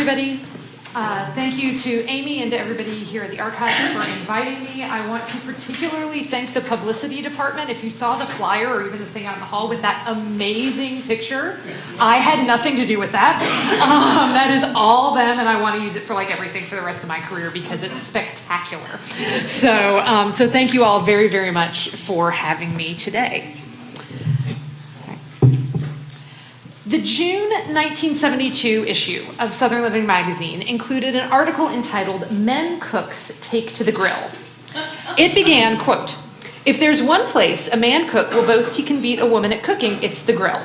everybody. Thank you to Amy and to everybody here at the Archives for inviting me. I want to particularly thank the publicity department. If you saw the flyer or even the thing out in the hall with that amazing picture, I had nothing to do with that. That is all them, and I want to use it for like everything for the rest of my career because it's spectacular. So thank you all very, very much for having me today. The June 1972 issue of Southern Living magazine included an article entitled "Men Cooks Take to the Grill." It began, quote, "If there's one place a man cook will boast he can beat a woman at cooking, it's the grill.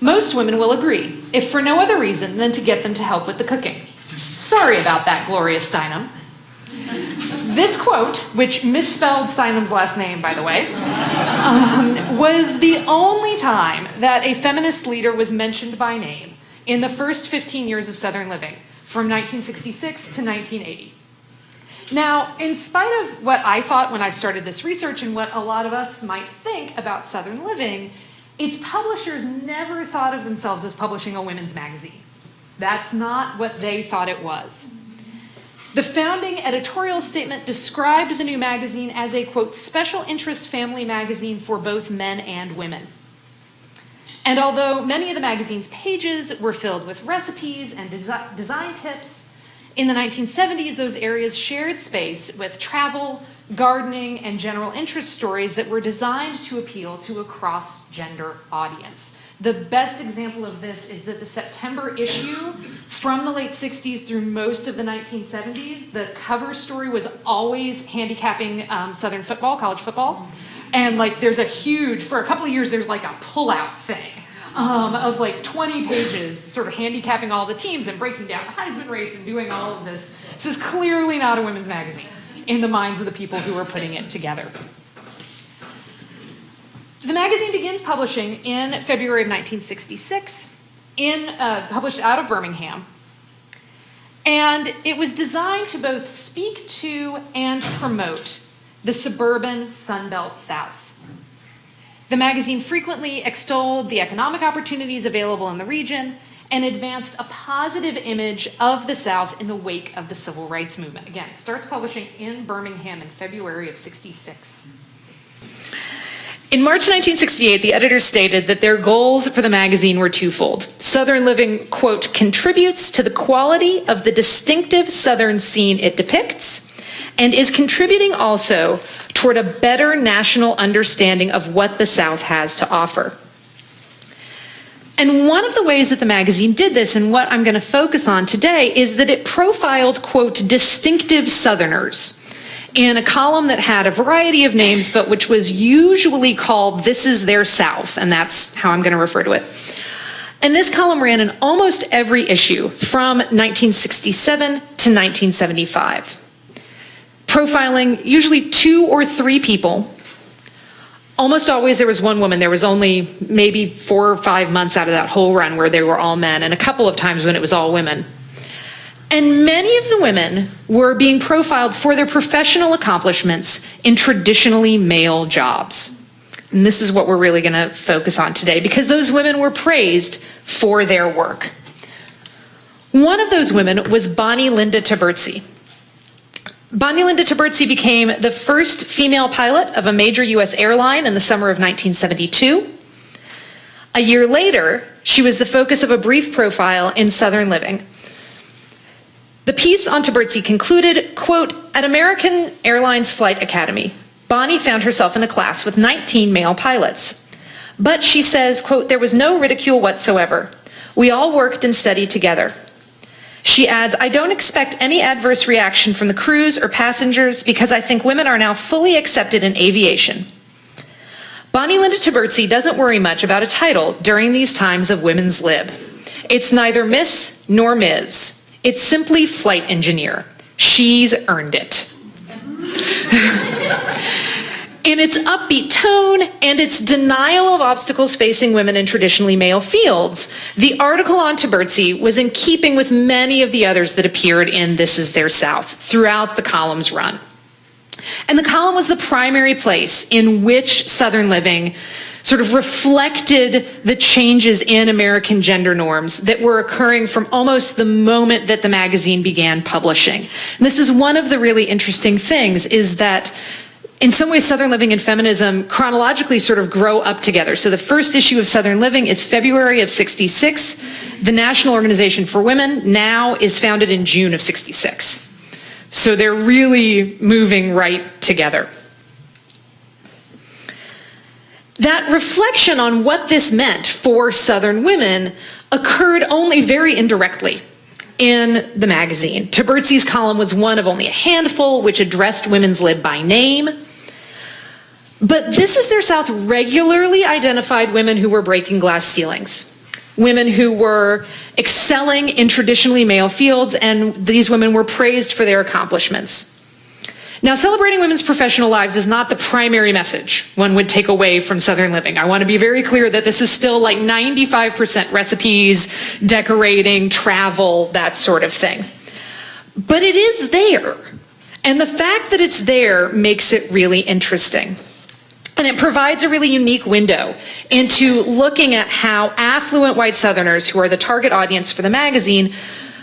Most women will agree, if for no other reason than to get them to help with the cooking. Sorry about that, Gloria Steinem." This quote, which misspelled Steinem's last name, by the way, was the only time that a feminist leader was mentioned by name in the first 15 years of Southern Living, from 1966 to 1980. Now, in spite of what I thought when I started this research and what a lot of us might think about Southern Living, its publishers never thought of themselves as publishing a women's magazine. That's not what they thought it was. The founding editorial statement described the new magazine as a, quote, special interest family magazine for both men and women. And although many of the magazine's pages were filled with recipes and design tips, in the 1970s, those areas shared space with travel, gardening, and general interest stories that were designed to appeal to a cross-gender audience. The best example of this is that the September issue from the late 60s through most of the 1970s, the cover story was always handicapping Southern football, college football. And like there's a huge, for a couple of years, there's like a pullout thing of like 20 pages sort of handicapping all the teams and breaking down the Heisman race and doing all of this. This is clearly not a women's magazine in the minds of the people who were putting it together. The magazine begins publishing in February of 1966, published out of Birmingham. And it was designed to both speak to and promote the suburban Sunbelt South. The magazine frequently extolled the economic opportunities available in the region and advanced a positive image of the South in the wake of the Civil Rights Movement. Again, it starts publishing in Birmingham in February of '66. In March 1968, the editors stated that their goals for the magazine were twofold. Southern Living, quote, contributes to the quality of the distinctive Southern scene it depicts, and is contributing also toward a better national understanding of what the South has to offer. And one of the ways that the magazine did this, and what I'm going to focus on today, is that it profiled, quote, distinctive Southerners, in a column that had a variety of names, but which was usually called This Is Their South, and that's how I'm going to refer to it. And this column ran in almost every issue from 1967 to 1975, profiling usually 2 or 3 people. Almost always there was one woman. There was only maybe 4 or 5 months out of that whole run where they were all men, and a couple of times when it was all women. And many of the women were being profiled for their professional accomplishments in traditionally male jobs. And this is what we're really going to focus on today, because those women were praised for their work. One of those women was Bonnie Linda Tabertzi. Bonnie Linda Tabertzi became the first female pilot of a major U.S. airline in the summer of 1972. A year later, she was the focus of a brief profile in Southern Living. The piece on Tabertzi concluded, quote, at American Airlines Flight Academy, Bonnie found herself in a class with 19 male pilots. But she says, quote, there was no ridicule whatsoever. We all worked and studied together. She adds, I don't expect any adverse reaction from the crews or passengers because I think women are now fully accepted in aviation. Bonnie Linda Tabertzi doesn't worry much about a title during these times of women's lib. It's neither Miss nor Ms. It's simply flight engineer. She's earned it. In its upbeat tone and its denial of obstacles facing women in traditionally male fields, the article on Tabertzi was in keeping with many of the others that appeared in This Is Their South throughout the column's run. And the column was the primary place in which Southern Living sort of reflected the changes in American gender norms that were occurring from almost the moment that the magazine began publishing. And this is one of the really interesting things, is that in some ways Southern Living and feminism chronologically sort of grow up together. So the first issue of Southern Living is February of 66. The National Organization for Women now is founded in June of 66. So they're really moving right together. That reflection on what this meant for Southern women occurred only very indirectly in the magazine. Taberzi's column was one of only a handful which addressed women's lib by name. But This Is Their South regularly identified women who were breaking glass ceilings, women who were excelling in traditionally male fields, and these women were praised for their accomplishments. Now, celebrating women's professional lives is not the primary message one would take away from Southern Living. I want to be very clear that this is still like 95% recipes, decorating, travel, that sort of thing. But it is there. And the fact that it's there makes it really interesting. And it provides a really unique window into looking at how affluent white Southerners, who are the target audience for the magazine,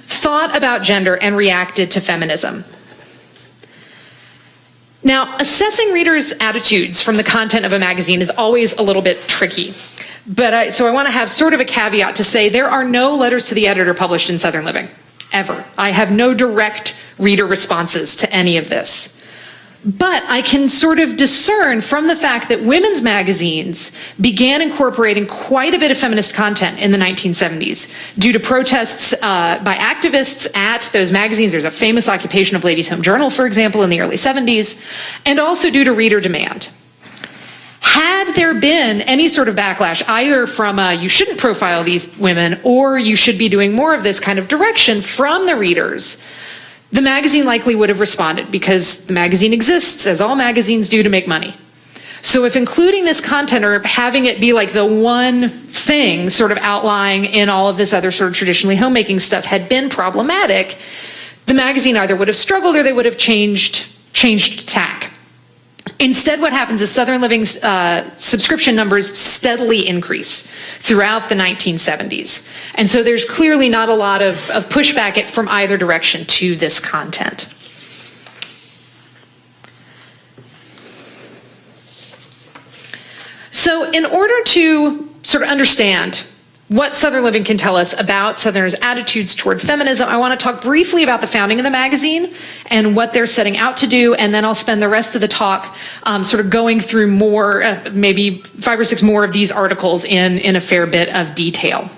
thought about gender and reacted to feminism. Now, assessing readers' attitudes from the content of a magazine is always a little bit tricky. So I want to have sort of a caveat to say there are no letters to the editor published in Southern Living, ever. I have no direct reader responses to any of this. But I can sort of discern from the fact that women's magazines began incorporating quite a bit of feminist content in the 1970s due to protests by activists at those magazines. There's a famous occupation of Ladies' Home Journal, for example, in the early 70s, and also due to reader demand. Had there been any sort of backlash, either from you shouldn't profile these women or you should be doing more of this kind of direction from the readers, the magazine likely would have responded, because the magazine exists, as all magazines do, to make money. So if including this content or having it be like the one thing sort of outlying in all of this other sort of traditionally homemaking stuff had been problematic, the magazine either would have struggled or they would have changed tack. Instead, what happens is Southern Living's subscription numbers steadily increase throughout the 1970s. And so there's clearly not a lot of pushback from either direction to this content. So in order to sort of understand what Southern Living can tell us about Southerners' attitudes toward feminism, I want to talk briefly about the founding of the magazine and what they're setting out to do, and then I'll spend the rest of the talk sort of going through more, maybe 5 or 6 more of these articles in a fair bit of detail.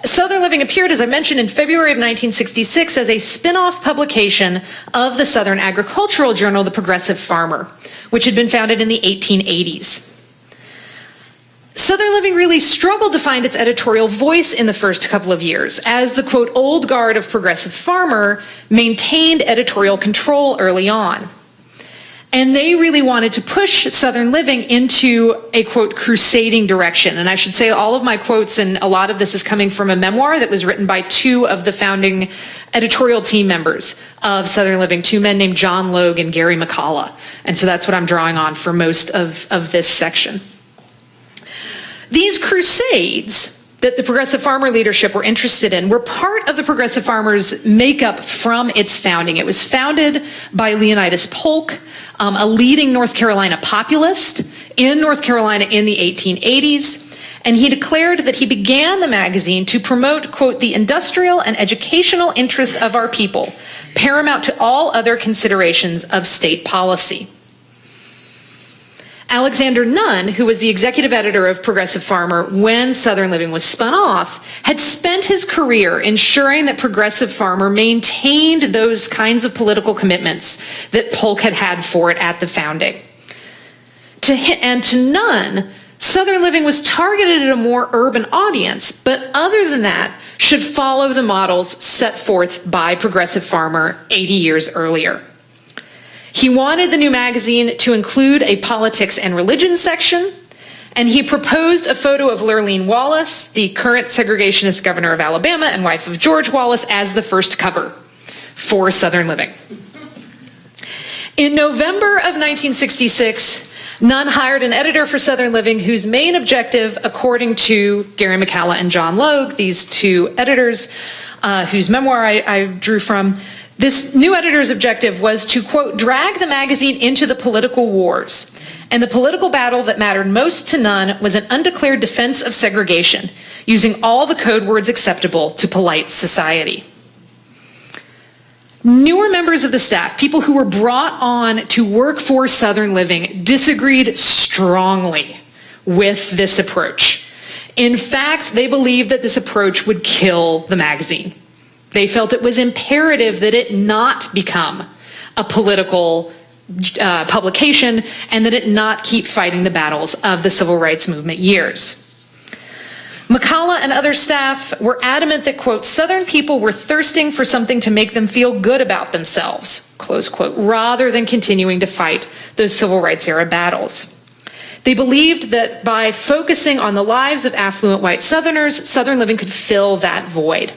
Southern Living appeared, as I mentioned, in February of 1966 as a spin-off publication of the Southern agricultural journal, The Progressive Farmer, which had been founded in the 1880s. Southern Living really struggled to find its editorial voice in the first couple of years, as the, quote, old guard of Progressive Farmer maintained editorial control early on. And they really wanted to push Southern Living into a, quote, crusading direction. And I should say all of my quotes, and a lot of this is coming from a memoir that was written by 2 of the founding editorial team members of Southern Living, 2 men named John Logue and Gary McCullough. And so that's what I'm drawing on for most of this section. These crusades that the Progressive Farmer leadership were interested in were part of the Progressive Farmers' makeup from its founding. It was founded by Leonidas Polk, a leading North Carolina populist in North Carolina in the 1880s, and he declared that he began the magazine to promote, quote, the industrial and educational interest of our people, paramount to all other considerations of state policy. Alexander Nunn, who was the executive editor of Progressive Farmer when Southern Living was spun off, had spent his career ensuring that Progressive Farmer maintained those kinds of political commitments that Polk had had for it at the founding. To Nunn, Southern Living was targeted at a more urban audience, but other than that, should follow the models set forth by Progressive Farmer 80 years earlier. He wanted the new magazine to include a politics and religion section, and he proposed a photo of Lurleen Wallace, the current segregationist governor of Alabama and wife of George Wallace, as the first cover for Southern Living. In November of 1966, Nunn hired an editor for Southern Living whose main objective, according to Gary McCalla and John Logue, these two editors whose memoir I drew from, this new editor's objective was to, quote, drag the magazine into the political wars. And the political battle that mattered most to Nunn was an undeclared defense of segregation, using all the code words acceptable to polite society. Newer members of the staff, people who were brought on to work for Southern Living, disagreed strongly with this approach. In fact, they believed that this approach would kill the magazine. They felt it was imperative that it not become a political publication and that it not keep fighting the battles of the civil rights movement years. McCalla and other staff were adamant that, quote, Southern people were thirsting for something to make them feel good about themselves, close quote, rather than continuing to fight those civil rights era battles. They believed that by focusing on the lives of affluent white Southerners, Southern Living could fill that void.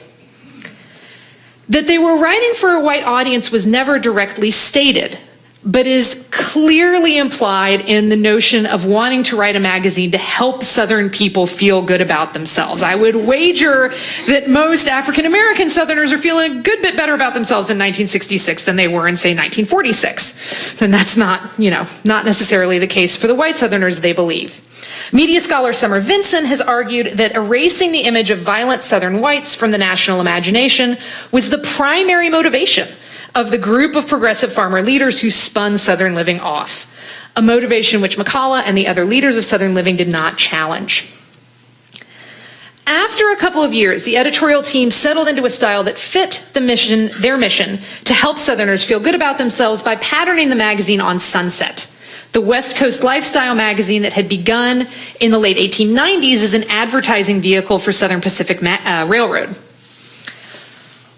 That they were writing for a white audience was never directly stated, but is clearly implied in the notion of wanting to write a magazine to help Southern people feel good about themselves. I would wager that most African American Southerners are feeling a good bit better about themselves in 1966 than they were in, say, 1946. And that's not necessarily the case for the white Southerners, they believe. Media scholar Summer Vinson has argued that erasing the image of violent Southern whites from the national imagination was the primary motivation of the group of progressive farmer leaders who spun Southern Living off, a motivation which McCalla and the other leaders of Southern Living did not challenge. After a couple of years, the editorial team settled into a style that fit their mission to help Southerners feel good about themselves by patterning the magazine on Sunset, the West Coast lifestyle magazine that had begun in the late 1890s as an advertising vehicle for Southern Pacific Railroad.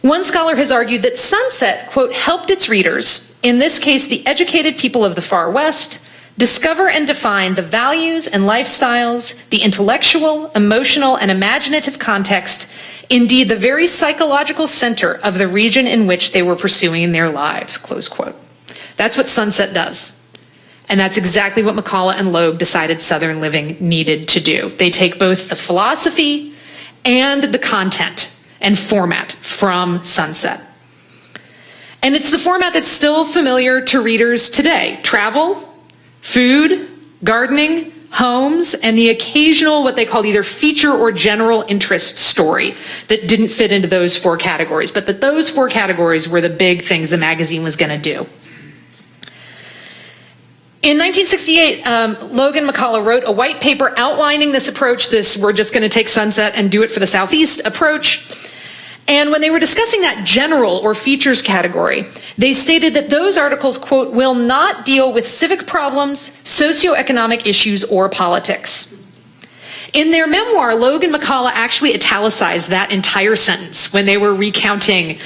One scholar has argued that Sunset, quote, helped its readers, in this case the educated people of the far West, discover and define the values and lifestyles, the intellectual, emotional, and imaginative context, indeed the very psychological center of the region in which they were pursuing their lives, close quote. That's what Sunset does. And that's exactly what McCalla and Logue decided Southern Living needed to do. They take both the philosophy and the content and format from Sunset. And it's the format that's still familiar to readers today. Travel, food, gardening, homes, and the occasional what they call either feature or general interest story that didn't fit into those four categories, but that those four categories were the big things the magazine was going to do. In 1968, Logan McCalla wrote a white paper outlining this approach, we're just going to take Sunset and do it for the Southeast approach. And when they were discussing that general or features category, they stated that those articles, quote, will not deal with civic problems, socioeconomic issues, or politics. In their memoir, Logue and McCalla actually italicized that entire sentence when they were recounting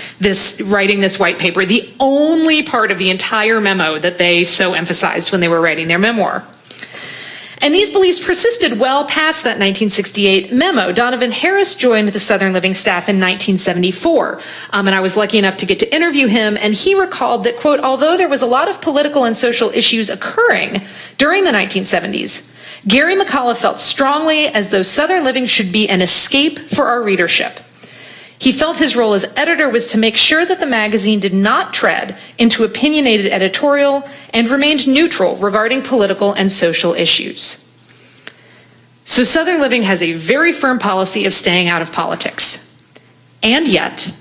writing this white paper, the only part of the entire memo that they so emphasized when they were writing their memoir. And these beliefs persisted well past that 1968 memo. Donovan Harris joined the Southern Living staff in 1974, and I was lucky enough to get to interview him, and he recalled that, quote, although there was a lot of political and social issues occurring during the 1970s, Gary McCalla felt strongly as though Southern Living should be an escape for our readership. He felt his role as editor was to make sure that the magazine did not tread into opinionated editorial and remained neutral regarding political and social issues. So Southern Living has a very firm policy of staying out of politics. And yet,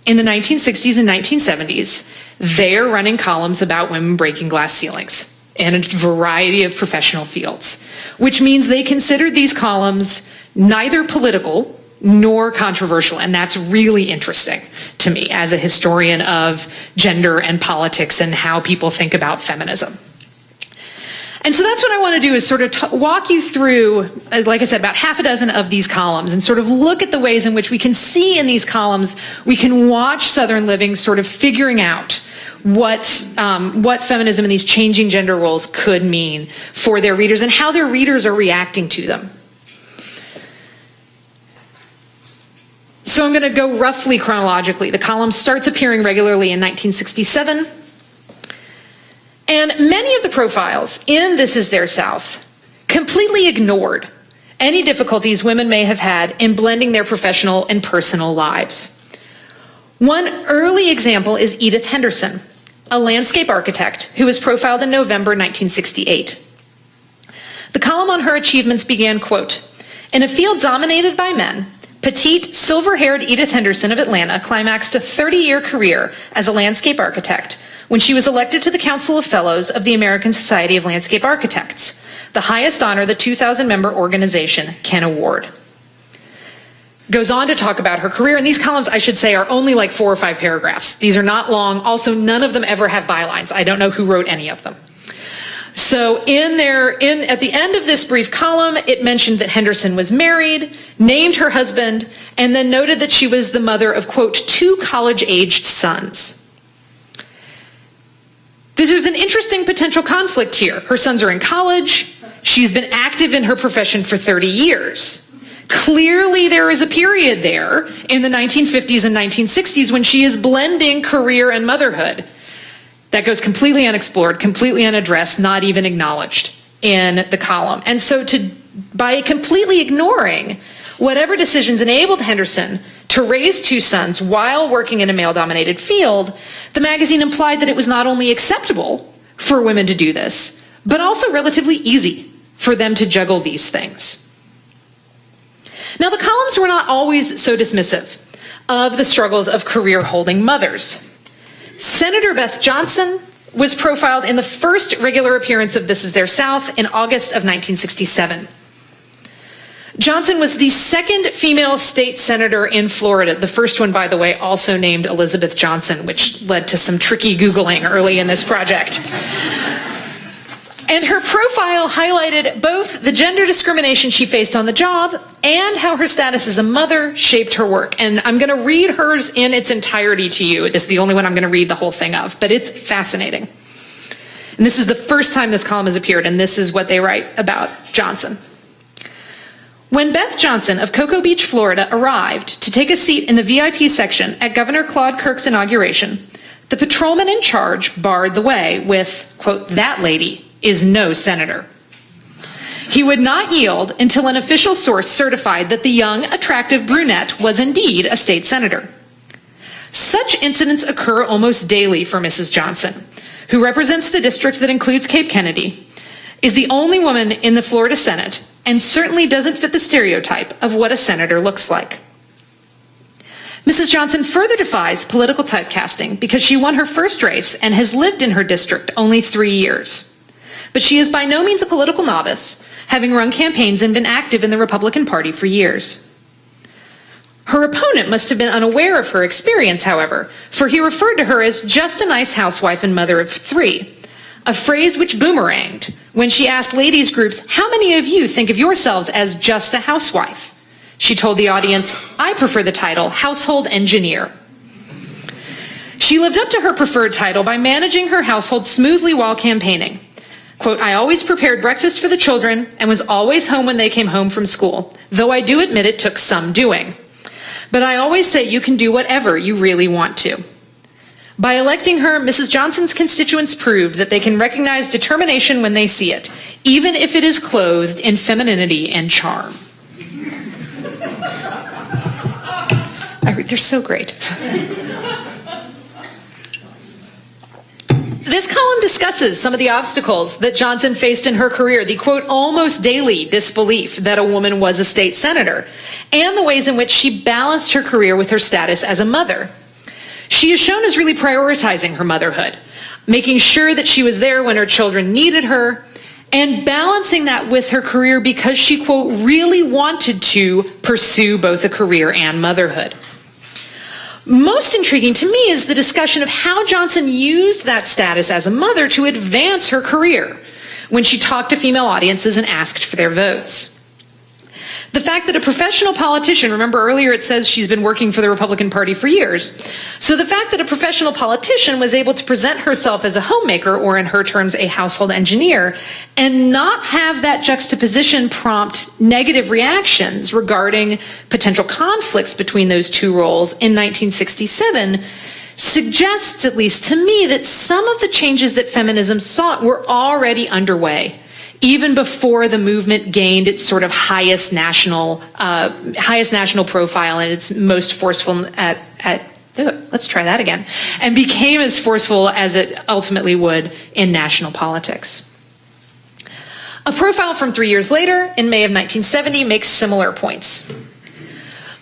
in the 1960s and 1970s, they are running columns about women breaking glass ceilings in a variety of professional fields, which means they considered these columns neither political nor controversial, and that's really interesting to me as a historian of gender and politics and how people think about feminism. And so that's what I want to do is sort of walk you through, like I said, about half a dozen of these columns and sort of look at the ways in which we can see in these columns, we can watch Southern Living sort of figuring out what feminism and these changing gender roles could mean for their readers and how their readers are reacting to them. So I'm going to go roughly chronologically. The column starts appearing regularly in 1967. And many of the profiles in This Is Their South completely ignored any difficulties women may have had in blending their professional and personal lives. One early example is Edith Henderson, a landscape architect who was profiled in November 1968. The column on her achievements began, quote, "In a field dominated by men, petite, silver-haired Edith Henderson of Atlanta climaxed a 30-year career as a landscape architect when she was elected to the Council of Fellows of the American Society of Landscape Architects, the highest honor the 2,000-member organization can award." Goes on to talk about her career, and these columns, I should say, are only like 4 or 5 paragraphs. These are not long. Also, none of them ever have bylines. I don't know who wrote any of them. So at the end of this brief column, it mentioned that Henderson was married, named her husband, and then noted that she was the mother of, quote, 2 college-aged sons. There's an interesting potential conflict here. Her sons are in college. She's been active in her profession for 30 years. Clearly, there is a period there in the 1950s and 1960s when she is blending career and motherhood. That goes completely unexplored, completely unaddressed, not even acknowledged in the column. And so by completely ignoring whatever decisions enabled Henderson to raise 2 sons while working in a male-dominated field, the magazine implied that it was not only acceptable for women to do this, but also relatively easy for them to juggle these things. Now, the columns were not always so dismissive of the struggles of career-holding mothers. Senator Beth Johnson was profiled in the first regular appearance of This Is Their South in August of 1967. Johnson was the second female state senator in Florida, the first one, by the way, also named Elizabeth Johnson, which led to some tricky Googling early in this project. And her profile highlighted both the gender discrimination she faced on the job and how her status as a mother shaped her work. And I'm going to read hers in its entirety to you. This is the only one I'm going to read the whole thing of, but it's fascinating. And this is the first time this column has appeared, and this is what they write about Johnson. When Beth Johnson of Cocoa Beach, Florida, arrived to take a seat in the VIP section at Governor Claude Kirk's inauguration, the patrolman in charge barred the way with, quote, "That lady is no senator." He would not yield until an official source certified that the young, attractive brunette was indeed a state senator. Such incidents occur almost daily for Mrs. Johnson, who represents the district that includes Cape Kennedy, is the only woman in the Florida Senate, and certainly doesn't fit the stereotype of what a senator looks like. Mrs. Johnson further defies political typecasting because she won her first race and has lived in her district only 3 years. But she is by no means a political novice, having run campaigns and been active in the Republican Party for years. Her opponent must have been unaware of her experience, however, for he referred to her as just a nice housewife and mother of 3, a phrase which boomeranged when she asked ladies groups, "How many of you think of yourselves as just a housewife?" She told the audience, "I prefer the title household engineer." She lived up to her preferred title by managing her household smoothly while campaigning. Quote, "I always prepared breakfast for the children and was always home when they came home from school, though I do admit it took some doing. But I always say you can do whatever you really want to." By electing her, Mrs. Johnson's constituents proved that they can recognize determination when they see it, even if it is clothed in femininity and charm. They're so great. This column discusses some of the obstacles that Johnson faced in her career, the, quote, almost daily disbelief that a woman was a state senator, and the ways in which she balanced her career with her status as a mother. She is shown as really prioritizing her motherhood, making sure that she was there when her children needed her, and balancing that with her career because she, quote, really wanted to pursue both a career and motherhood. Most intriguing to me is the discussion of how Johnson used that status as a mother to advance her career when she talked to female audiences and asked for their votes. The fact that a professional politician, remember earlier it says she's been working for the Republican Party for years, so the fact that a professional politician was able to present herself as a homemaker, or in her terms, a household engineer, and not have that juxtaposition prompt negative reactions regarding potential conflicts between those two roles in 1967 suggests, at least to me, that some of the changes that feminism sought were already underway, even before the movement gained its sort of highest national profile and its most forceful let's try that again, and became as forceful as it ultimately would in national politics. A profile from 3 years later, in May of 1970, makes similar points.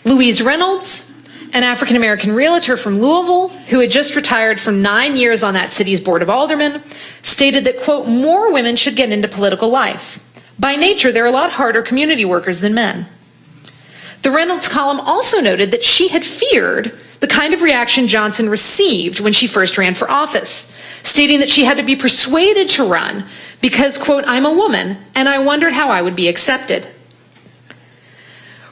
Louise Reynolds, an African-American realtor from Louisville who had just retired from 9 years on that city's board of aldermen, stated that, quote, more women should get into political life. By nature, they're a lot harder community workers than men. The Reynolds column also noted that she had feared the kind of reaction Johnson received when she first ran for office, stating that she had to be persuaded to run because, quote, I'm a woman and I wondered how I would be accepted.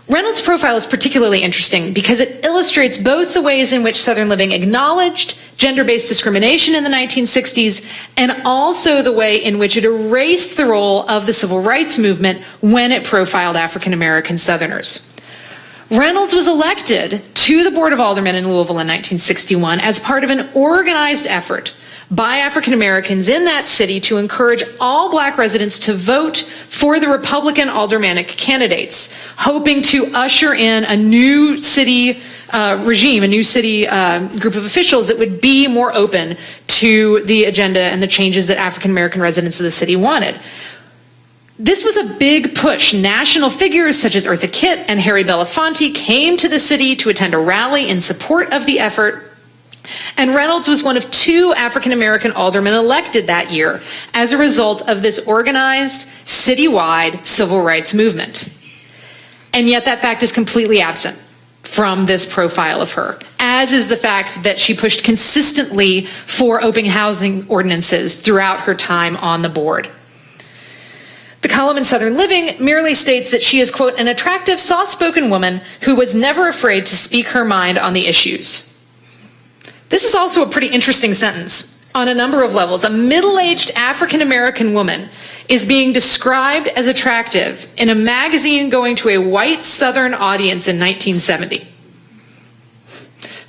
Reynolds' profile is particularly interesting because it illustrates both the ways in which Southern Living acknowledged gender-based discrimination in the 1960s and also the way in which it erased the role of the civil rights movement when it profiled African-American Southerners. Reynolds was elected to the Board of Aldermen in Louisville in 1961 as part of an organized effort by African Americans in that city to encourage all Black residents to vote for the Republican aldermanic candidates, hoping to usher in a new city regime, a new city group of officials that would be more open to the agenda and the changes that African American residents of the city wanted. This was a big push. National figures such as Eartha Kitt and Harry Belafonte came to the city to attend a rally in support of the effort, and Reynolds was one of 2 African-American aldermen elected that year as a result of this organized, citywide civil rights movement. And yet that fact is completely absent from this profile of her, as is the fact that she pushed consistently for open housing ordinances throughout her time on the board. The column in Southern Living merely states that she is, quote, an attractive, soft-spoken woman who was never afraid to speak her mind on the issues. This is also a pretty interesting sentence on a number of levels. A middle-aged African-American woman is being described as attractive in a magazine going to a white Southern audience in 1970.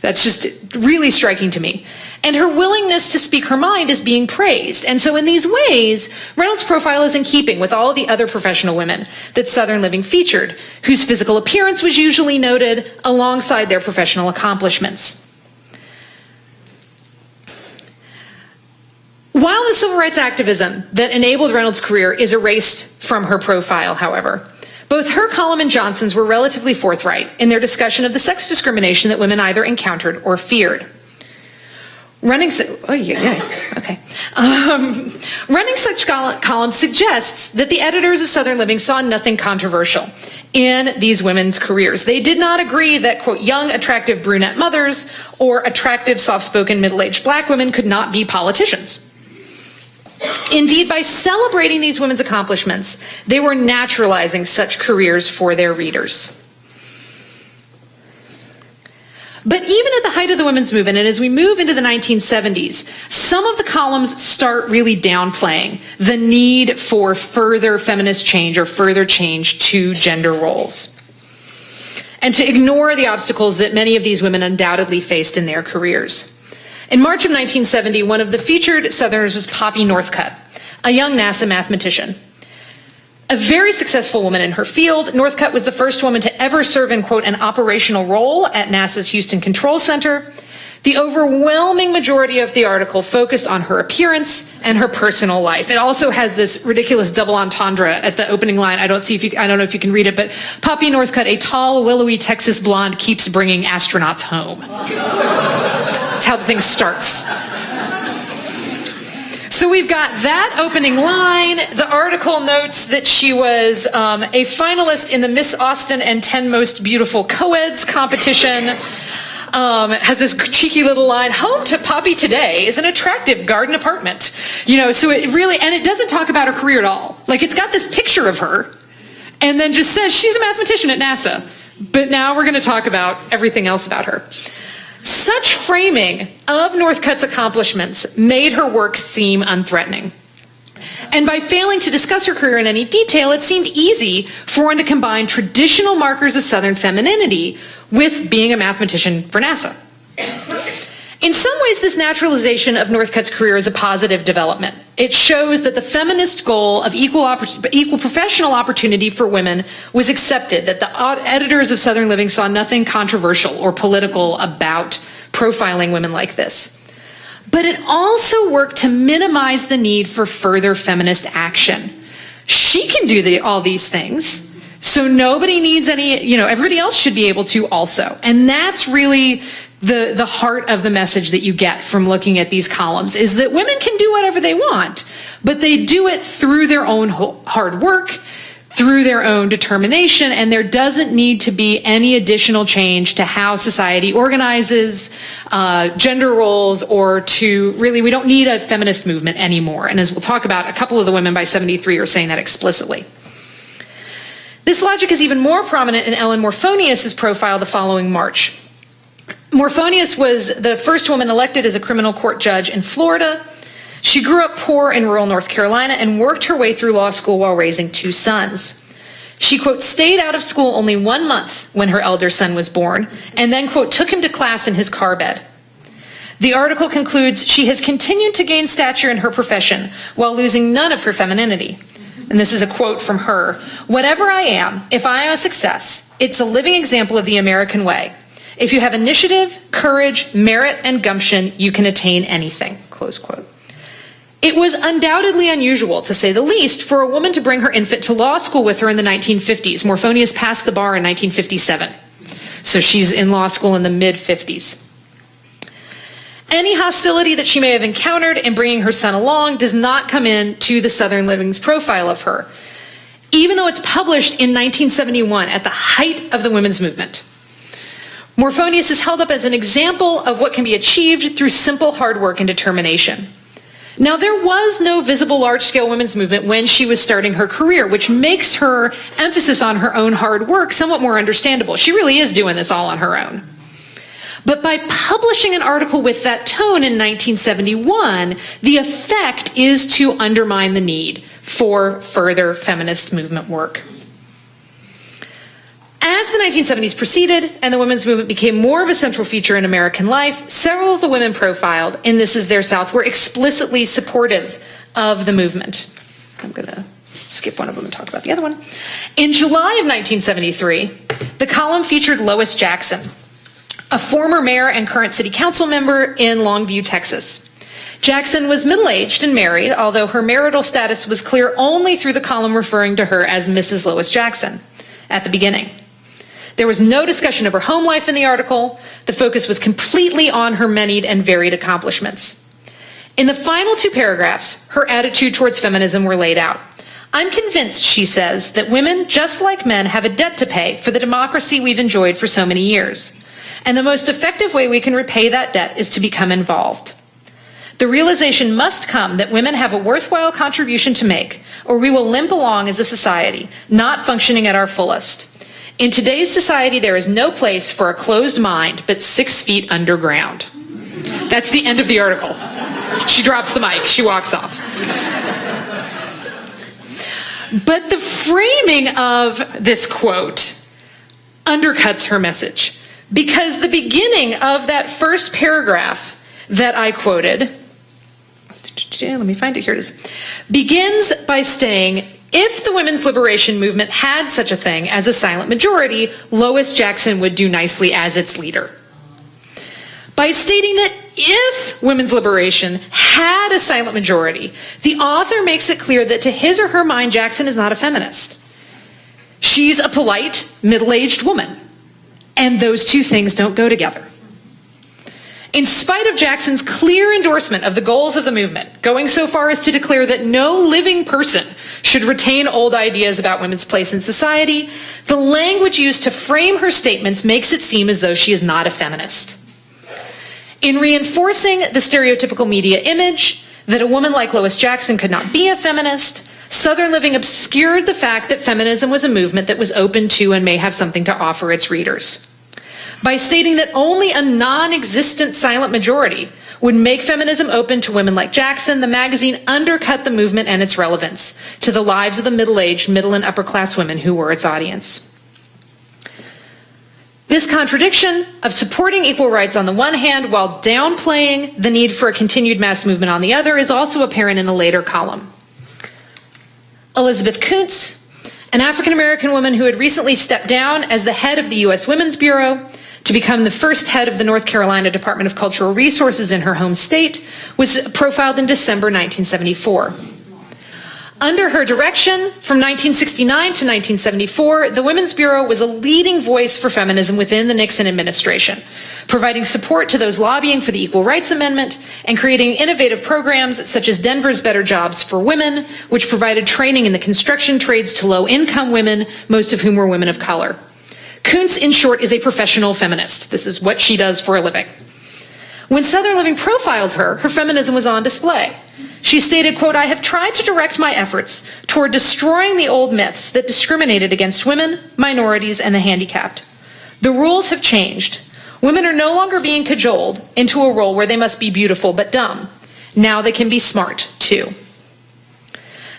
That's just really striking to me. And her willingness to speak her mind is being praised. And so in these ways, Reynolds' profile is in keeping with all the other professional women that Southern Living featured, whose physical appearance was usually noted alongside their professional accomplishments. While the civil rights activism that enabled Reynolds' career is erased from her profile, however, both her column and Johnson's were relatively forthright in their discussion of the sex discrimination that women either encountered or feared. Running such columns suggests that the editors of Southern Living saw nothing controversial in these women's careers. They did not agree that, quote, young, attractive brunette mothers or attractive, soft-spoken, middle-aged Black women could not be politicians. Indeed, by celebrating these women's accomplishments, they were naturalizing such careers for their readers. But even at the height of the women's movement, and as we move into the 1970s, some of the columns start really downplaying the need for further feminist change or further change to gender roles, and to ignore the obstacles that many of these women undoubtedly faced in their careers. In March of 1970, one of the featured Southerners was Poppy Northcutt, a young NASA mathematician. A very successful woman in her field, Northcutt was the first woman to ever serve in, quote, an operational role at NASA's Houston Control Center. The overwhelming majority of the article focused on her appearance and her personal life. It also has this ridiculous double entendre at the opening line. I don't know if you can read it, but Poppy Northcutt, a tall, willowy Texas blonde, keeps bringing astronauts home. That's how the thing starts. So we've got that opening line. The article notes that she was a finalist in the Miss Austin and 10 Most Beautiful Co-eds competition. Has this cheeky little line, home to Poppy today is an attractive garden apartment. You know, so it really, and it doesn't talk about her career at all. Like, it's got this picture of her and then just says she's a mathematician at NASA. But now we're going to talk about everything else about her. Such framing of Northcutt's accomplishments made her work seem unthreatening. And by failing to discuss her career in any detail, it seemed easy for one to combine traditional markers of Southern femininity with being a mathematician for NASA. In some ways, this naturalization of Northcutt's career is a positive development. It shows that the feminist goal of equal professional opportunity for women was accepted, that the editors of Southern Living saw nothing controversial or political about profiling women like this. But it also worked to minimize the need for further feminist action. She can do all these things, so nobody needs any, everybody else should be able to also. And that's really the heart of the message that you get from looking at these columns, is that women can do whatever they want, but they do it through their own hard work, through their own determination, and there doesn't need to be any additional change to how society organizes gender roles, or we don't need a feminist movement anymore. And as we'll talk about, a couple of the women by 73 are saying that explicitly. This logic is even more prominent in Ellen Morphonius's profile the following March. Morphonius was the first woman elected as a criminal court judge in Florida. She grew up poor in rural North Carolina and worked her way through law school while raising 2 sons. She, quote, stayed out of school only 1 month when her elder son was born, and then, quote, took him to class in his car bed. The article concludes, she has continued to gain stature in her profession while losing none of her femininity. And this is a quote from her. Whatever I am, if I am a success, it's a living example of the American way. If you have initiative, courage, merit, and gumption, you can attain anything, close quote. It was undoubtedly unusual, to say the least, for a woman to bring her infant to law school with her in the 1950s. Morphonius passed the bar in 1957, so she's in law school in the mid-50s. Any hostility that she may have encountered in bringing her son along does not come into the Southern Living's profile of her, even though it's published in 1971 at the height of the women's movement. Morphonius is held up as an example of what can be achieved through simple hard work and determination. Now, there was no visible large-scale women's movement when she was starting her career, which makes her emphasis on her own hard work somewhat more understandable. She really is doing this all on her own. But by publishing an article with that tone in 1971, the effect is to undermine the need for further feminist movement work. As the 1970s proceeded and the women's movement became more of a central feature in American life, several of the women profiled in This Is Their South were explicitly supportive of the movement. I'm going to skip one of them and talk about the other one. In July of 1973, the column featured Lois Jackson, a former mayor and current city council member in Longview, Texas. Jackson was middle-aged and married, although her marital status was clear only through the column referring to her as Mrs. Lois Jackson at the beginning. There was no discussion of her home life in the article. The focus was completely on her many and varied accomplishments. In the final 2 paragraphs, her attitude towards feminism were laid out. I'm convinced, she says, that women, just like men, have a debt to pay for the democracy we've enjoyed for so many years. And the most effective way we can repay that debt is to become involved. The realization must come that women have a worthwhile contribution to make, or we will limp along as a society, not functioning at our fullest. In today's society, there is no place for a closed mind but 6 feet underground. That's the end of the article. She drops the mic, she walks off. But the framing of this quote undercuts her message, because the beginning of that first paragraph that I quoted, let me find it, here it is, begins by saying, if the women's liberation movement had such a thing as a silent majority, Lois Jackson would do nicely as its leader. By stating that if women's liberation had a silent majority, the author makes it clear that to his or her mind, Jackson is not a feminist. She's a polite, middle-aged woman, and those 2 things don't go together. In spite of Jackson's clear endorsement of the goals of the movement, going so far as to declare that no living person should retain old ideas about women's place in society, the language used to frame her statements makes it seem as though she is not a feminist. In reinforcing the stereotypical media image that a woman like Lois Jackson could not be a feminist, Southern Living obscured the fact that feminism was a movement that was open to and may have something to offer its readers. By stating that only a non-existent silent majority would make feminism open to women like Jackson, the magazine undercut the movement and its relevance to the lives of the middle-aged, middle and upper-class women who were its audience. This contradiction of supporting equal rights on the one hand while downplaying the need for a continued mass movement on the other is also apparent in a later column. Elizabeth Koontz, an African-American woman who had recently stepped down as the head of the U.S. Women's Bureau to become the first head of the North Carolina Department of Cultural Resources in her home state, was profiled in December 1974. Under her direction, from 1969 to 1974, the Women's Bureau was a leading voice for feminism within the Nixon administration, providing support to those lobbying for the Equal Rights Amendment and creating innovative programs such as Denver's Better Jobs for Women, which provided training in the construction trades to low-income women, most of whom were women of color. Koontz, in short, is a professional feminist. This is what she does for a living. When Southern Living profiled her, her feminism was on display. She stated, quote, "I have tried to direct my efforts toward destroying the old myths that discriminated against women, minorities, and the handicapped. The rules have changed. Women are no longer being cajoled into a role where they must be beautiful but dumb. Now they can be smart, too."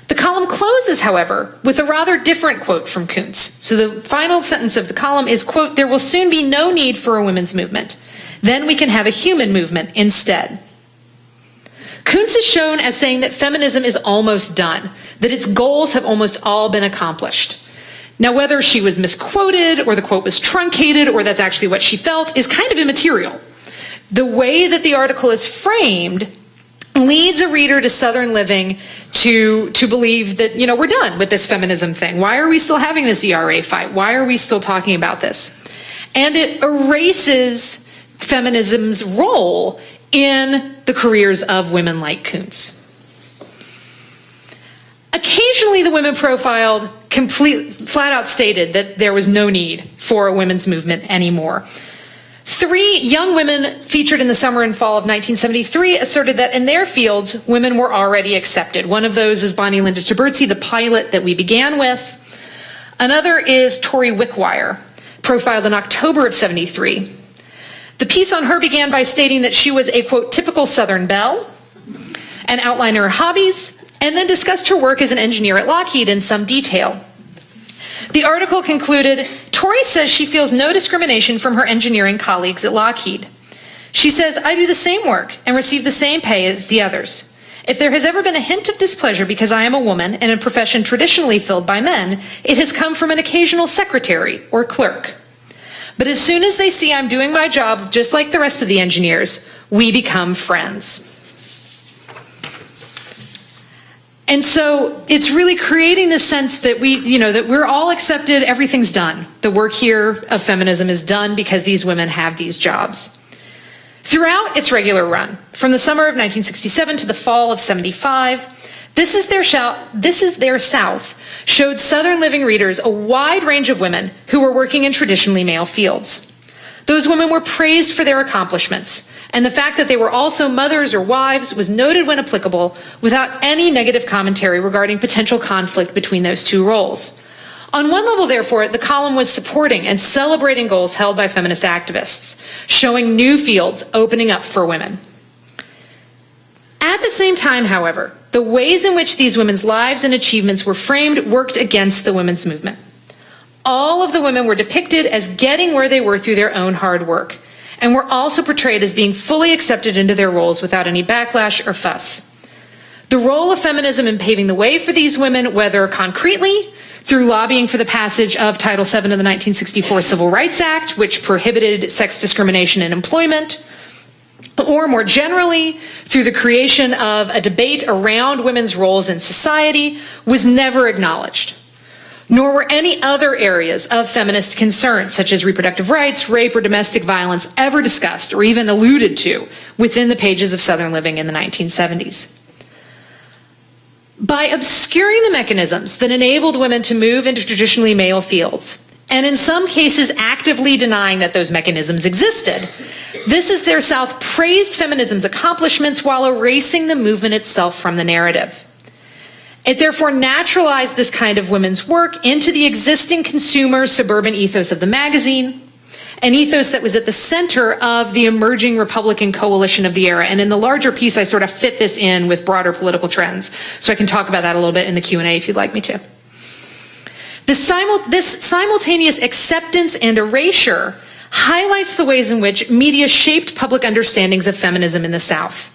The column closes, however, with a rather different quote from Koontz. So the final sentence of the column is, quote, "There will soon be no need for a women's movement. Then we can have a human movement instead." Koontz is shown as saying that feminism is almost done, that its goals have almost all been accomplished. Now, whether she was misquoted or the quote was truncated or that's actually what she felt is kind of immaterial. The way that the article is framed leads a reader to Southern Living to believe that, we're done with this feminism thing. Why are we still having this ERA fight? Why are we still talking about this? And it erases feminism's role in the careers of women like Koontz. Occasionally, the women profiled flat out stated that there was no need for a women's movement anymore. 3 young women featured in the summer and fall of 1973 asserted that in their fields, women were already accepted. One of those is Bonnie Linda Tiburzi, the pilot that we began with. Another is Tori Wickwire, profiled in October of 73. The piece on her began by stating that she was a, quote, "typical Southern belle," and outlined her hobbies, and then discussed her work as an engineer at Lockheed in some detail. The article concluded, "Tori says she feels no discrimination from her engineering colleagues at Lockheed. She says, I do the same work and receive the same pay as the others. If there has ever been a hint of displeasure because I am a woman in a profession traditionally filled by men, it has come from an occasional secretary or clerk. But as soon as they see I'm doing my job just like the rest of the engineers, we become friends." And so it's really creating the sense that that we're all accepted, everything's done. The work here of feminism is done because these women have these jobs. Throughout its regular run, from the summer of 1967 to the fall of 75, This Is Their South showed Southern Living readers a wide range of women who were working in traditionally male fields. Those women were praised for their accomplishments, and the fact that they were also mothers or wives was noted when applicable without any negative commentary regarding potential conflict between those two roles. On one level, therefore, the column was supporting and celebrating goals held by feminist activists, showing new fields opening up for women. At the same time, however, the ways in which these women's lives and achievements were framed worked against the women's movement. All of the women were depicted as getting where they were through their own hard work, and were also portrayed as being fully accepted into their roles without any backlash or fuss. The role of feminism in paving the way for these women, whether concretely through lobbying for the passage of Title VII of the 1964 Civil Rights Act, which prohibited sex discrimination in employment, or more generally, through the creation of a debate around women's roles in society, was never acknowledged. Nor were any other areas of feminist concern, such as reproductive rights, rape, or domestic violence, ever discussed or even alluded to within the pages of Southern Living in the 1970s. By obscuring the mechanisms that enabled women to move into traditionally male fields, and in some cases actively denying that those mechanisms existed, This Is Their South praised feminism's accomplishments while erasing the movement itself from the narrative. It therefore naturalized this kind of women's work into the existing consumer suburban ethos of the magazine, an ethos that was at the center of the emerging Republican coalition of the era. And in the larger piece, I sort of fit this in with broader political trends. So I can talk about that a little bit in the Q&A if you'd like me to. This simultaneous acceptance and erasure highlights the ways in which media shaped public understandings of feminism in the South.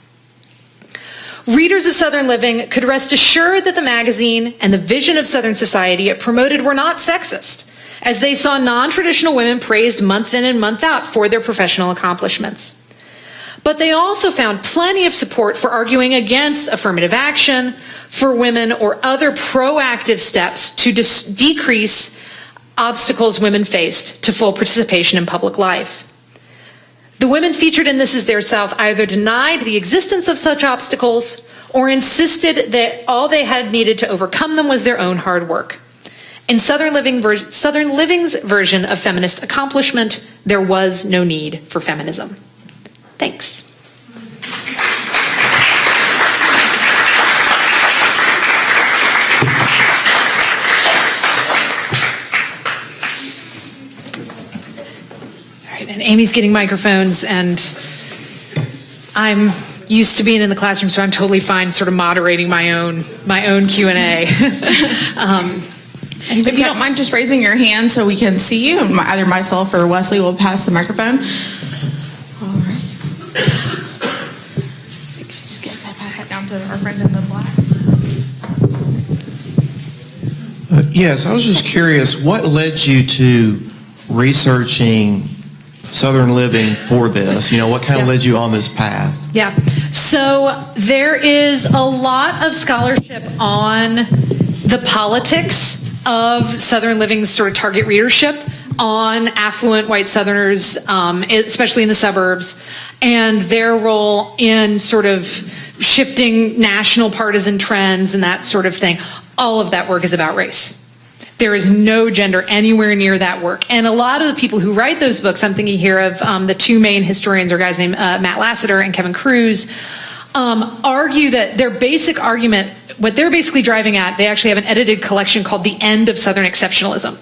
Readers of Southern Living could rest assured that the magazine and the vision of Southern society it promoted were not sexist, as they saw non-traditional women praised month in and month out for their professional accomplishments. But they also found plenty of support for arguing against affirmative action for women or other proactive steps to decrease obstacles women faced to full participation in public life. The women featured in This Is Their South either denied the existence of such obstacles or insisted that all they had needed to overcome them was their own hard work. In Southern Living's version of feminist accomplishment, there was no need for feminism. Thanks. All right, and Amy's getting microphones, and I'm used to being in the classroom, so I'm totally fine sort of moderating my own Q&A. If you don't mind just raising your hand so we can see you, and either myself or Wesley will pass the microphone. All right. Just pass that down to our friend in the black. Yes, I was just curious, what led you to researching Southern Living for this? You know, what kind of led you on this path? Yeah, so there is a lot of scholarship on the politics of Southern Living's sort of target readership, on affluent white Southerners, especially in the suburbs, and their role in sort of shifting national partisan trends and that sort of thing. All of that work is about race. There is no gender anywhere near that work. And a lot of the people who write those books, I'm thinking here of the two main historians are guys named Matt Lassiter and Kevin Cruz, argue that their basic argument, what they're basically driving at, they actually have an edited collection called The End of Southern Exceptionalism,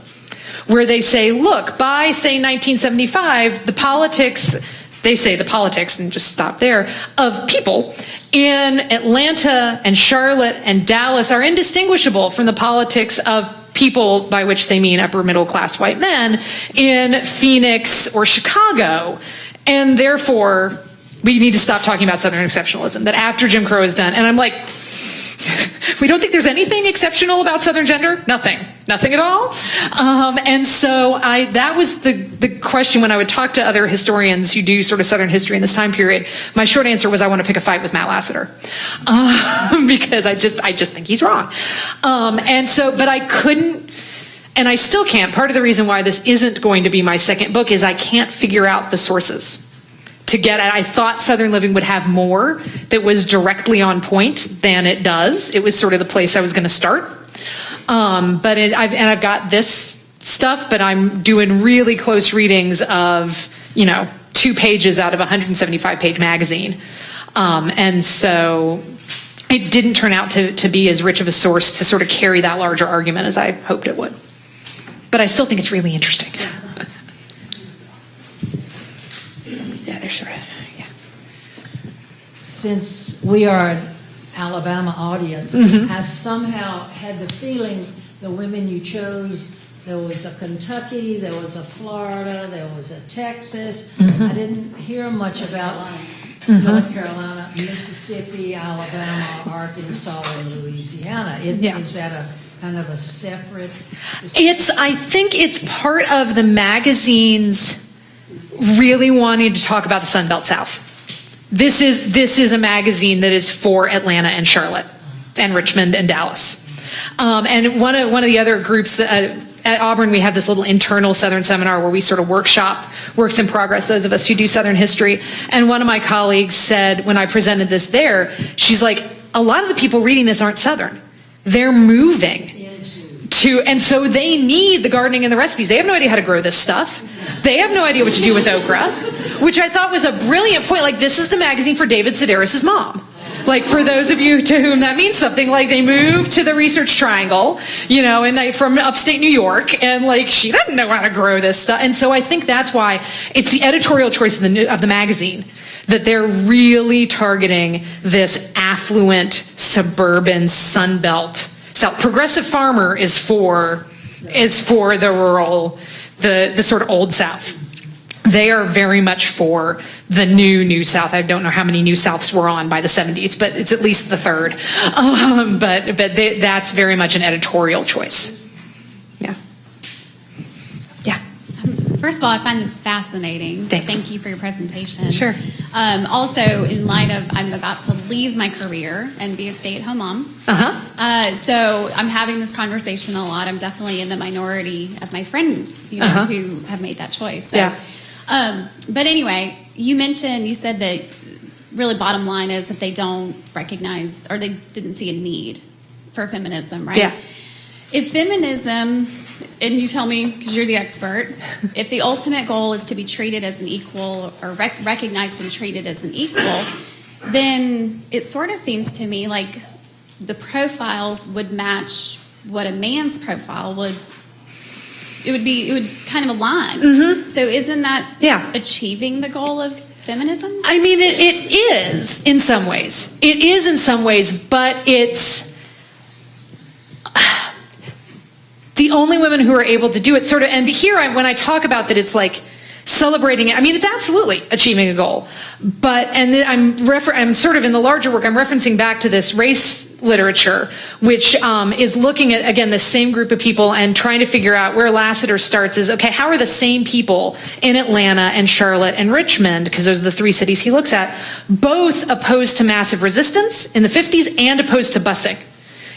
where they say, look, by, say, 1975, the politics, they say the politics, and just stop there, of people in Atlanta and Charlotte and Dallas are indistinguishable from the politics of people, by which they mean upper middle class white men, in Phoenix or Chicago. And therefore, we need to stop talking about Southern exceptionalism, that after Jim Crow is done. And I'm like, we don't think there's anything exceptional about Southern gender? Nothing at all. And so that was the question when I would talk to other historians who do sort of Southern history in this time period. My short answer was I want to pick a fight with Matt Lassiter because I just think he's wrong. But I couldn't, and I still can't. Part of the reason why this isn't going to be my second book is I can't figure out the sources to get at. I thought Southern Living would have more that was directly on point than it does. It was sort of the place I was going to start. I've got this stuff, but I'm doing really close readings of, 2 pages out of a 175-page magazine. And so it didn't turn out to be as rich of a source to sort of carry that larger argument as I hoped it would. But I still think it's really interesting. Since we are an Alabama audience, I somehow had the feeling the women you chose, there was a Kentucky, there was a Florida, there was a Texas. I didn't hear much about North Carolina, Mississippi, Alabama, Arkansas, and Louisiana. Is that a kind of a separate? I think it's part of the magazine's really wanting to talk about the Sun Belt South. This is a magazine that is for Atlanta and Charlotte and Richmond and Dallas. And one of the other groups that at Auburn, we have this little internal Southern seminar where we sort of workshop works in progress, those of us who do Southern history. And one of my colleagues said when I presented this there, she's like, a lot of the people reading this aren't Southern. They're moving and so they need the gardening and the recipes. They have no idea how to grow this stuff. They have no idea what to do with okra, which I thought was a brilliant point. Like, this is the magazine for David Sedaris' mom. Like, for those of you to whom that means something, like, they moved to the Research Triangle, and from upstate New York, and like, she doesn't know how to grow this stuff. And so I think that's why it's the editorial choice of the magazine, that they're really targeting this affluent, suburban, Sunbelt. So Progressive Farmer is for the rural, the sort of old South. They are very much for the New South. I don't know how many New Souths were on by the 70s, but it's at least the third. But that's very much an editorial choice. Yeah. Yeah. First of all, I find this fascinating. Thank you for your presentation. Sure. Also, in light of I'm about to leave my career and be a stay-at-home mom. So I'm having this conversation a lot. I'm definitely in the minority of my friends, who have made that choice. So, yeah. But anyway, you said that really bottom line is that they don't recognize or they didn't see a need for feminism, right? Yeah. If feminism, and you tell me because you're the expert, if the ultimate goal is to be treated as an equal or recognized and treated as an equal, then it sort of seems to me like the profiles would match what a man's profile would. It would kind of align. So isn't that achieving the goal of feminism? I mean, it is in some ways. It is in some ways, but it's the only women who are able to do it sort of, and here when I talk about that, it's like celebrating it. I mean, it's absolutely achieving a goal, but, and I'm sort of in the larger work, I'm referencing back to this race literature, which is looking at, again, the same group of people and trying to figure out where Lassiter starts is, okay, how are the same people in Atlanta and Charlotte and Richmond, because those are the three cities he looks at, both opposed to massive resistance in the 50s and opposed to busing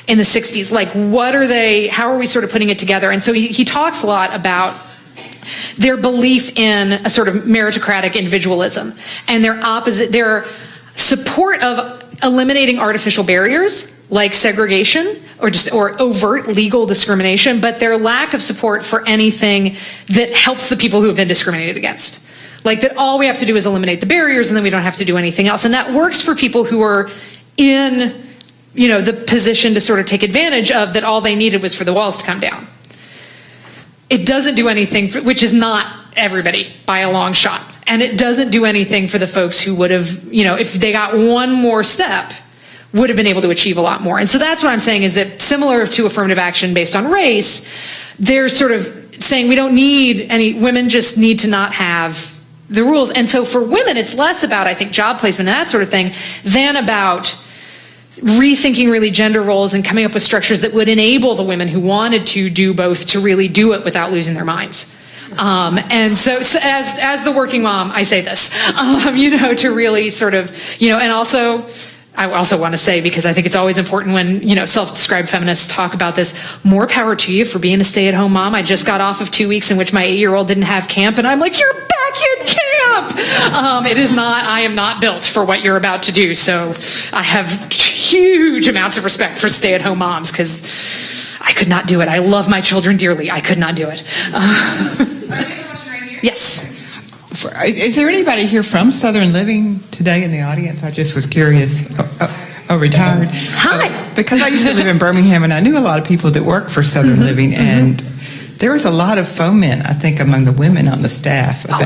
in the 60s. Like, what are they, how are we sort of putting it together? And so he talks a lot about their belief in a sort of meritocratic individualism and their support of eliminating artificial barriers like segregation or overt legal discrimination, but their lack of support for anything that helps the people who have been discriminated against. Like that all we have to do is eliminate the barriers and then we don't have to do anything else. And that works for people who are in, the position to sort of take advantage of that all they needed was for the walls to come down. It doesn't do anything, which is not everybody by a long shot. And it doesn't do anything for the folks who would have, if they got one more step, would have been able to achieve a lot more. And so that's what I'm saying is that similar to affirmative action based on race, they're sort of saying we don't need any, women just need to not have the rules. And so for women, it's less about, I think, job placement and that sort of thing than about rethinking really gender roles and coming up with structures that would enable the women who wanted to do both to really do it without losing their minds. And so as the working mom, I say this, to really sort of, and also, I also want to say, because I think it's always important when, self-described feminists talk about this, more power to you for being a stay-at-home mom. I just got off of 2 weeks in which my 8-year-old didn't have camp, and I'm like, you're back in camp! I am not built for what you're about to do, so I have huge amounts of respect for stay-at-home moms, because I could not do it. I love my children dearly. I could not do it. Yes. Is there anybody here from Southern Living today in the audience? I just was curious. Retired. Hi. Because I used to live in Birmingham, and I knew a lot of people that worked for Southern Living, and there was a lot of foment, I think, among the women on the staff about the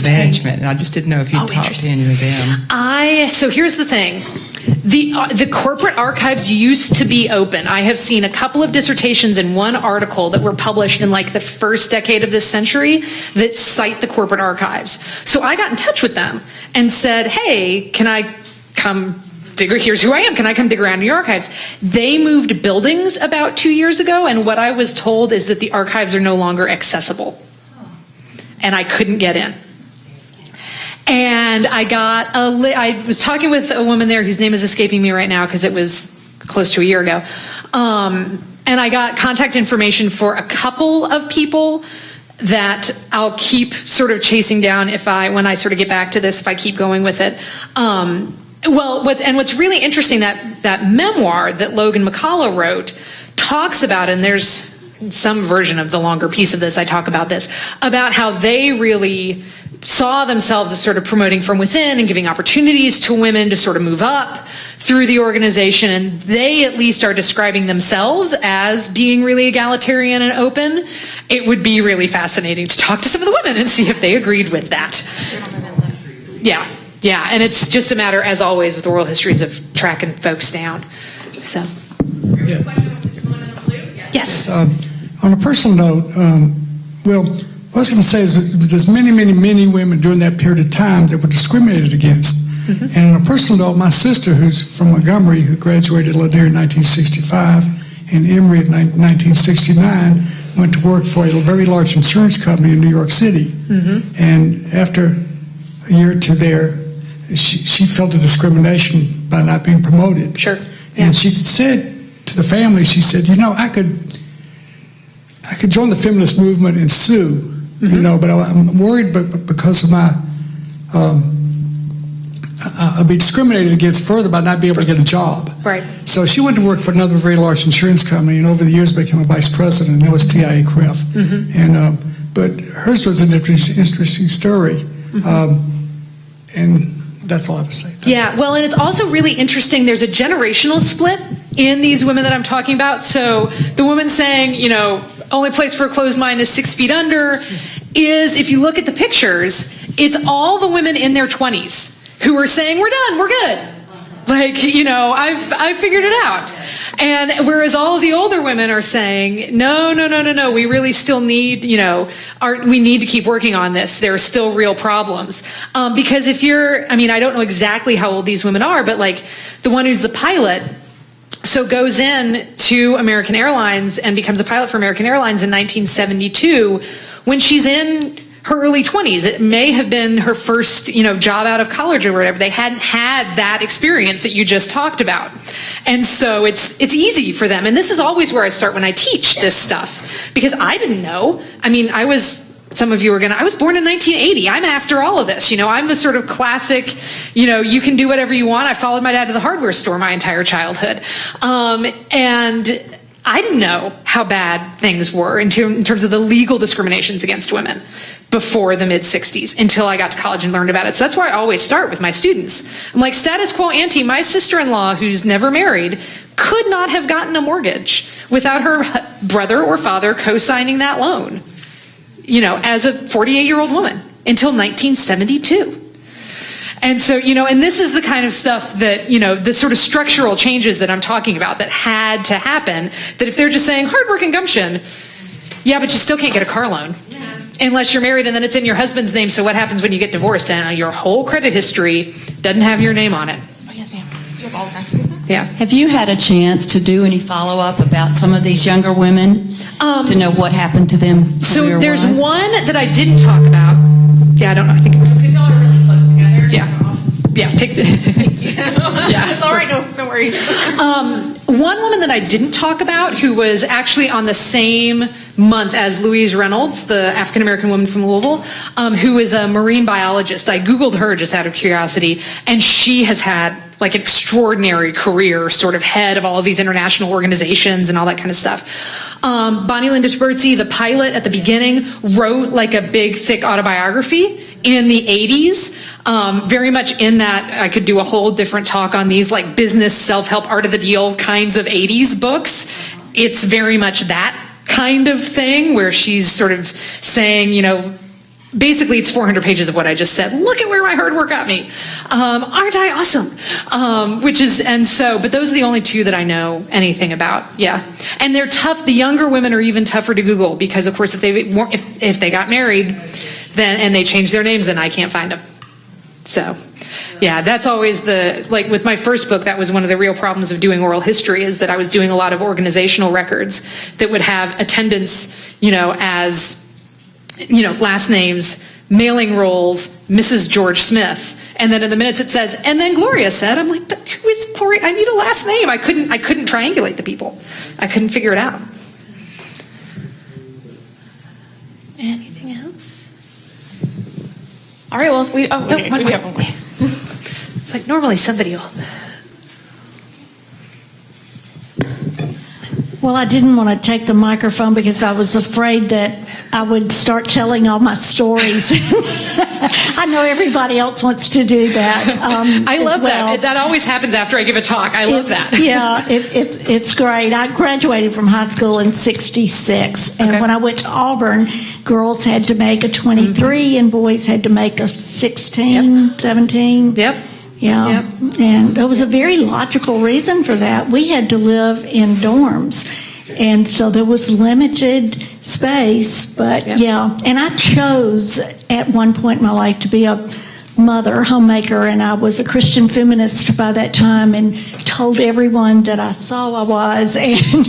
management, and I just didn't know if you'd talked to any of them. So here's the thing. The corporate archives used to be open. I have seen a couple of dissertations in one article that were published in like the first decade of this century that cite the corporate archives. So I got in touch with them and said, hey, can I come here's who I am. Can I come dig around in the archives? They moved buildings about 2 years ago, and what I was told is that the archives are no longer accessible. And I couldn't get in. And I was talking with a woman there whose name is escaping me right now because it was close to a year ago. And I got contact information for a couple of people that I'll keep sort of chasing down when I sort of get back to this, if I keep going with it. What's really interesting, that memoir that Logan McCullough wrote talks about, and there's some version of the longer piece of this, I talk about this, about how they really saw themselves as sort of promoting from within and giving opportunities to women to sort of move up through the organization, and they at least are describing themselves as being really egalitarian and open. It would be really fascinating to talk to some of the women and see if they agreed with that. Yeah, and it's just a matter, as always, with oral histories of tracking folks down. So, yeah. Yes. On a personal note, what I was going to say is that there's many, many, many women during that period of time that were discriminated against. Mm-hmm. And on a personal note, my sister, who's from Montgomery, who graduated Lanier in 1965, and Emory in 1969, went to work for a very large insurance company in New York City. Mm-hmm. And after a year or two there, she felt the discrimination by not being promoted. Sure. Yeah. And she said to the family, she said, I could join the feminist movement and sue, mm-hmm. But I'm worried because of my, I'll be discriminated against further by not being able to get a job. Right. So she went to work for another very large insurance company, and over the years became a vice president, and that was TIA-CREF. Mm-hmm. And but hers was an interesting story, mm-hmm. And that's all I have to say. Yeah, well, and it's also really interesting. There's a generational split in these women that I'm talking about. So the woman saying, only place for a closed mind is 6 feet under, is, if you look at the pictures, it's all the women in their 20s who are saying, we're done, we're good. Like, I've figured it out. And whereas all of the older women are saying, no, we really still need, we need to keep working on this. There are still real problems. Because if I don't know exactly how old these women are, but like the one who's the pilot, so goes in to American Airlines and becomes a pilot for American Airlines in 1972 when she's in her early 20s. It may have been her first, job out of college or whatever. They hadn't had that experience that you just talked about. And so it's easy for them. And this is always where I start when I teach this stuff, because I didn't know. Some of you are I was born in 1980. I'm after all of this. I'm the sort of classic, you can do whatever you want. I followed my dad to the hardware store my entire childhood. And I didn't know how bad things were in terms of the legal discriminations against women before the mid-'60s until I got to college and learned about it. So that's why I always start with my students. I'm like, status quo ante, my sister-in-law, who's never married, could not have gotten a mortgage without her brother or father co-signing that loan, as a 48-year-old woman until 1972. And so, and this is the kind of stuff that, the sort of structural changes that I'm talking about that had to happen, that if they're just saying hard work and gumption, yeah, but you still can't get a car loan. Yeah. Unless you're married and then it's in your husband's name. So what happens when you get divorced and your whole credit history doesn't have your name on it? Oh, yes, ma'am. You have all the time. Yeah. Have you had a chance to do any follow-up about some of these younger women to know what happened to them? So there's one that I didn't talk about. Yeah, I don't know. I think because y'all are really close together. Yeah. Yeah, take the. Yeah, it's all right. No, don't worry. One woman that I didn't talk about, who was actually on the same month as Louise Reynolds, the African American woman from Louisville, who is a marine biologist. I Googled her just out of curiosity, and she has had like an extraordinary career, sort of head of all of these international organizations and all that kind of stuff. Bonnie Linda Tiburzi, the pilot at the beginning, wrote like a big, thick autobiography in the 80s. Very much in that, I could do a whole different talk on these like business, self-help, art of the deal kinds of 80s books. It's very much that kind of thing where she's sort of saying, basically it's 400 pages of what I just said. Look at where my hard work got me. Aren't I awesome? But those are the only two that I know anything about. Yeah. And they're tough. The younger women are even tougher to Google because of course if they got married then and they changed their names, then I can't find them. So yeah, that's always with my first book, that was one of the real problems of doing oral history, is that I was doing a lot of organizational records that would have attendance, as, last names, mailing rolls, Mrs. George Smith. And then in the minutes it says, and then Gloria said, I'm like, but who is Gloria? I need a last name. I couldn't triangulate the people. I couldn't figure it out. Anything else? All right, well, we have one more. It's like normally somebody will. Well, I didn't want to take the microphone because I was afraid that I would start telling all my stories. I know everybody else wants to do that. I love that. That always happens after I give a talk. I love that. Yeah, it's great. I graduated from high school in '66, and when I went to Auburn, girls had to make a 23 and boys had to make a 16, 17. Yep. Yeah, and there was a very logical reason for that. We had to live in dorms, And so there was limited space, but yeah. And I chose at one point in my life to be a mother, homemaker, and I was a Christian feminist by that time, and told everyone that I saw I was, and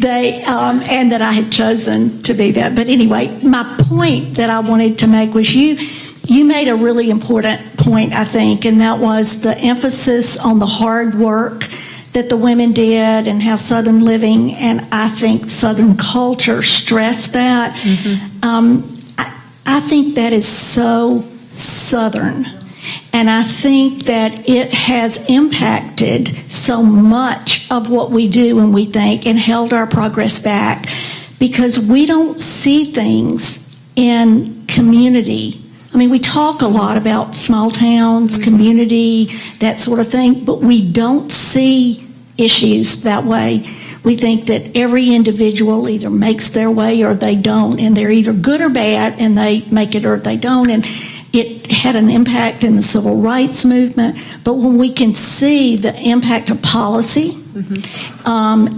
and that I had chosen to be that. But anyway, my point that I wanted to make was you made a really important point, I think, and that was the emphasis on the hard work that the women did and how Southern living, and I think Southern culture stressed that. I think that is so Southern, and I think that it has impacted so much of what we do and we think, and held our progress back, because we don't see things in community. I mean, we talk a lot about small towns, community, that sort of thing, but we don't see issues that way. We think that every individual either makes their way or they don't, and they're either good or bad, and they make it or they don't. And it had an impact in the civil rights movement. But when we can see the impact of policy,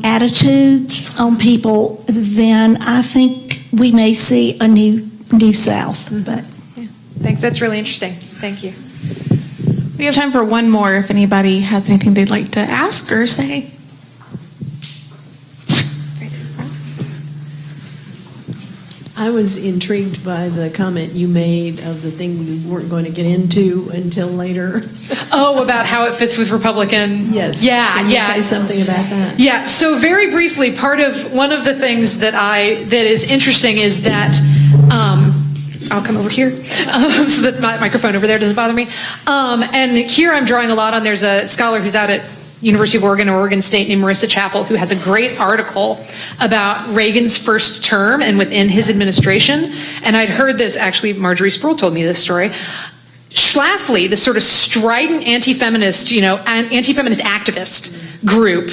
attitudes on people, then I think we may see a new South. But I think that's really interesting. Thank you. We have time for one more if anybody has anything they'd like to ask or say. I was intrigued by the comment you made of the thing we weren't going to get into until later. Oh, about how it fits with Republican. Yes. Yeah, Can you say something about that? Yeah. So very briefly, one of the things that is interesting is that I'll come over here so that my microphone over there doesn't bother me. And here I'm drawing a lot on. There's a scholar who's out at University of Oregon or Oregon State named Marissa Chappell, who has a great article about Reagan's first term and within his administration. And I'd heard this, actually, Marjorie Sproul told me this story. Schlafly, the sort of strident anti-feminist, anti-feminist activist group,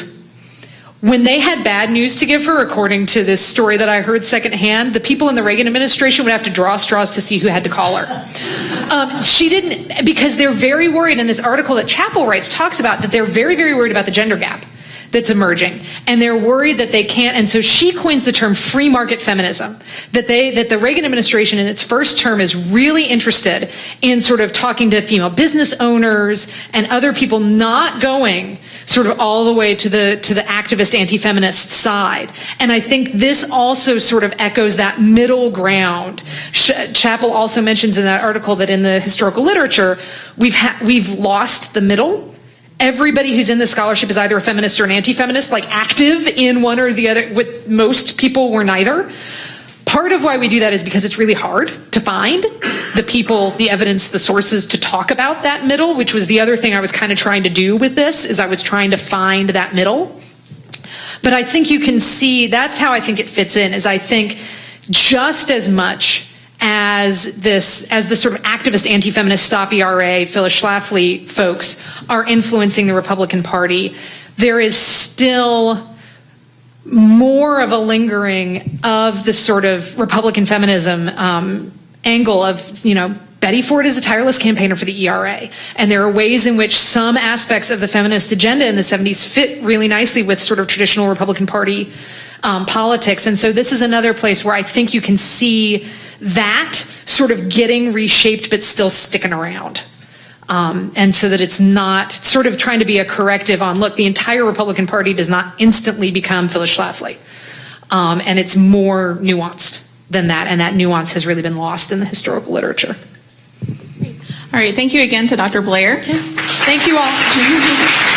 when they had bad news to give her, according to this story that I heard secondhand, the people in the Reagan administration would have to draw straws to see who had to call her. She didn't, because they're very worried, and this article that Chappell writes talks about that they're very, very worried about the gender gap that's emerging, and they're worried that they can't, and so she coins the term free market feminism, that the Reagan administration in its first term is really interested in sort of talking to female business owners and other people, not going sort of all the way to the activist anti-feminist side. And I think this also sort of echoes that middle ground. Chappell also mentions in that article that in the historical literature, we've lost the middle. Everybody who's in the scholarship is either a feminist or an anti-feminist, like active in one or the other. With most people, we're neither. Part of why we do that is because it's really hard to find the people, the evidence, the sources to talk about that middle, which was the other thing I was kind of trying to do with this, is I was trying to find that middle. But I think you can see, that's how I think it fits in, is I think just as much as the sort of activist anti-feminist Stop ERA, Phyllis Schlafly folks are influencing the Republican Party, there is still more of a lingering of the sort of Republican feminism angle of, Betty Ford is a tireless campaigner for the ERA. And there are ways in which some aspects of the feminist agenda in the 70s fit really nicely with sort of traditional Republican Party politics. And so this is another place where I think you can see that sort of getting reshaped but still sticking around. And so that it's not sort of trying to be a corrective on, look, the entire Republican Party does not instantly become Phyllis Schlafly. And it's more nuanced than that, and that nuance has really been lost in the historical literature. All right, thank you again to Dr. Blair. Thank you all.